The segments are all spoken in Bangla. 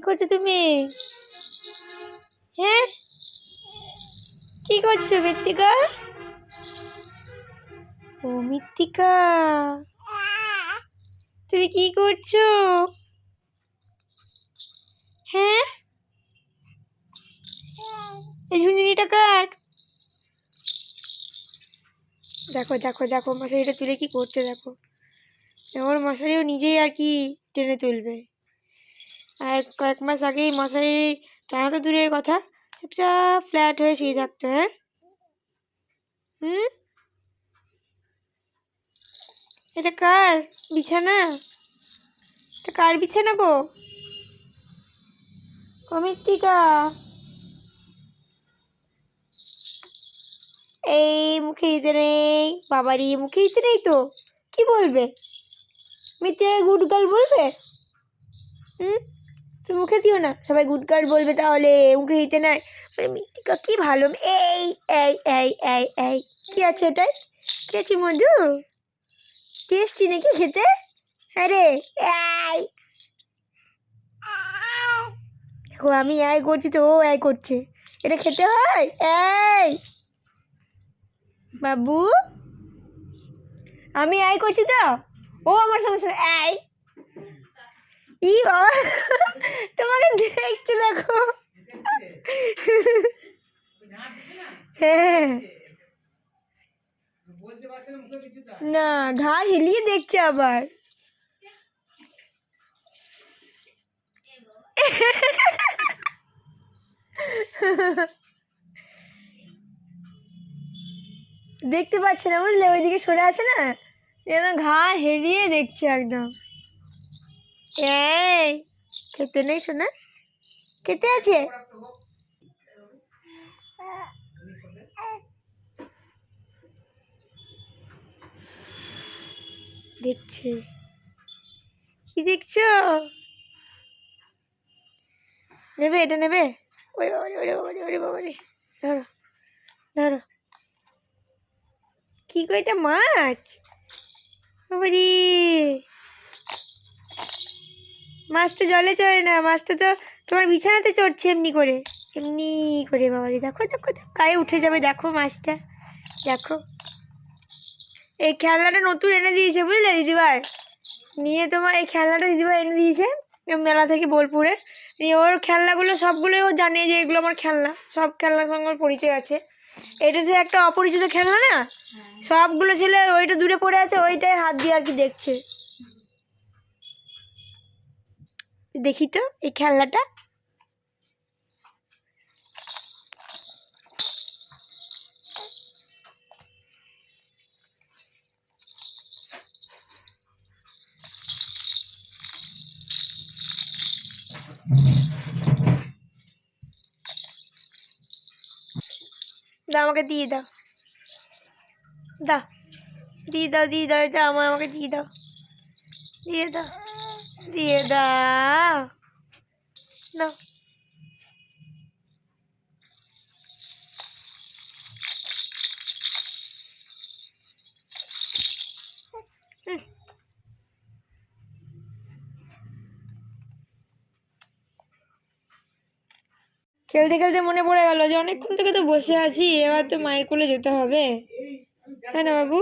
করছো তুমি? হ্যাঁ, কি করছো মৃত্তিকা? ও মৃত্তিকা, তুমি কি করছো? হ্যাঁ, এই ঝুনঝুনিটা কার? দেখো দেখো দেখো, মশারিটা তুলে কি করছে দেখো। ওর মশারিও নিজেই আর কি টেনে তুলবে। আর কয়েক মাস আগেই মশারি টানা তো দূরের কথা, চুপচাপ ফ্ল্যাট হয়ে শুয়ে থাকতো। হ্যাঁ, হুম, এটা কার বিছানা? এটা কার বিছানা গো? ও মৃত্তিকা, এই মুখে দিতে নেই বাবারই, মুখে দিতে নেই তো কি বলবে? মৃত্তিকা গুড গার্ল বলবে? হুম, তুমি মুখে দিও না, সবাই গুড গার্ল বলবে তাহলে। মুখে দিতে নাই মানে মৃত্তিকা কি ভালো। এই এই এই এই এই কি আছে ওটাই? কি আছে মধু? টেস্টি নাকি খেতে? আরে এই দেখো, আমি এই করছি তো ও এই করছে। এটা খেতে হয়? এই বাবু, আমি এই করছি তো ও আমার সঙ্গে সঙ্গে এই। ই বাবা, তোমাকে দেখছে দেখো। হ্যাঁ, না ঘাড় হিলিয়ে দেখছে আবার। দেখতে পাচ্ছে না বুঝলে, ওইদিকে সরে আছে না, যেন ঘাড় হেলিয়ে দেখছে একদম। এই খেতে নেই শোনা, খেতে আছে। দেখছে, কি দেখছো? নেবে এটা নেবে? ওরে বাবারে ওরে বাবারে ওরে বাবারে, ধরো ধরো। কি গো এটা মাছ? বাবারে, মাছটা জলে চড়ে না, মাছটা তো তোমার বিছানাতে চড়ছে এমনি করে, এমনি করে। বাবারে দেখো দেখো দেখো, গায়ে উঠে যাবে দেখো মাছটা। দেখো, এই খেলনাটা নতুন এনে দিয়েছে বুঝলে দিদিভাই। নিয়ে তোমার এই খেলনাটা দিদিভাই এনে দিয়েছে মেলা থেকে, বোলপুরে। নিয়ে ওর খেলনাগুলো সবগুলোই ও জানে যে এগুলো আমার খেলনা, সব খেলনার সঙ্গে ওর পরিচয় আছে। এটা যে একটা অপরিচিত খেলনা না, সবগুলো ছেলে ওইটা দূরে পড়ে আছে, ওইটাই হাত দিয়ে আর কি দেখছে। দেখি তো এই খেলনাটা। দাও আমাকে দিয়ে দাও, দাও দিয়ে দাও দিয়ে দাও, এটা আমাকে দিয়ে দাও, দিয়ে দাও দিয়ে দাও, দাও। খেলতে খেলতে মনে পড়ে গেল যে অনেকক্ষণ থেকে তো বসে আছি, এবার তো মায়ের কোলে যেতে হবে, তাই না বাবু?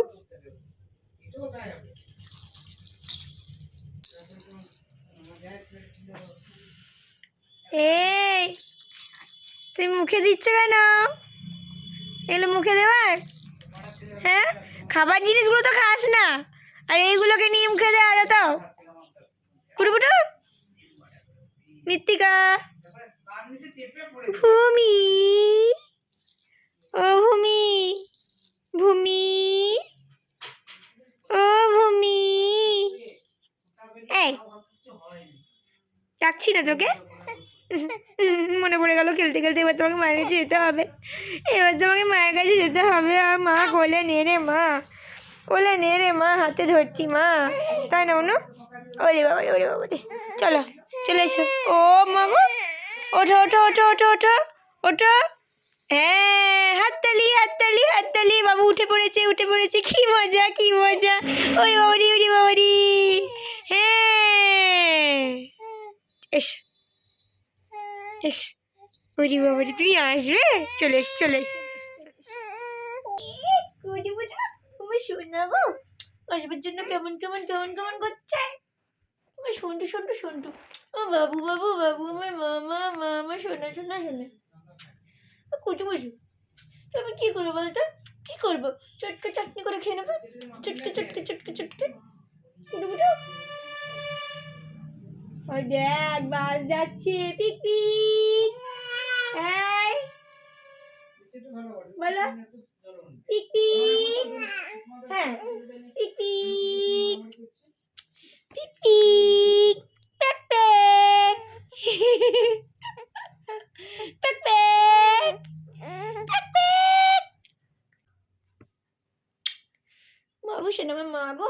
এই তুই মুখে দিচ্ছ কেন? এগুলো মুখে দেওয়ার? হ্যাঁ, খাবার জিনিসগুলো তো খাস না, আর এইগুলোকে নিয়ে মুখে দেওয়া যেত? পুটুপুটু, মৃত্তিকা, ভূমি, ও ভূমি, ভূমি, ও ভূমি, এই ডাকছি না তোকে? মনে পড়ে গেল খেলতে খেলতে, এবার তোমাকে মায়ের কাছে যেতে হবে, এবার তোমাকে মায়ের কাছে যেতে হবে। আর মা কোলে নে রে মা, কোলে নে রে মা, হাতে ধরছি মা, তাই না অনু? ওরে বাবারে ওরে বাবারে, চলো চলে এসো। ও মা গো, ওঠো ওঠো ওঠো ওঠো ওঠো ওঠো। হ্যাঁ, হাততালি হাততালি হাততালি, বাবু উঠে পড়েছে উঠে পড়েছে, কি মজা কি মজা। ওরে বাবারি ওরে বাবারি, হ্যাঁ এসো এস, ওরে বাবারে, তুমি আসবে? চলে এস, চলে এস। কুটি বুঝা, তুমি শোনা গো, আসবার জন্য কেমন কেমন কেমন কেমন করছে। তুমি সন্টু সন্টু সন্টু, ও বাবু বাবু বাবু, আমার মামা মামা, শোনা শোনা শোনা। কুচু বুঝু, তুমি কি করবো বলতো? কি করবো? চটকে চাটনি করে খেয়ে নেবো, চটকে চটকে চটকে চটকে। কুটু কুটু, ওই দেখ বাস যাচ্ছে, পিক পিক। এই বলো, পিক পিক। হ্যাঁ, পিক পিক, পিক পিক, প্যাক প্যাক, প্যাক প্যাক, প্যাক প্যাক। বাবু শোনো, আমার মা গো।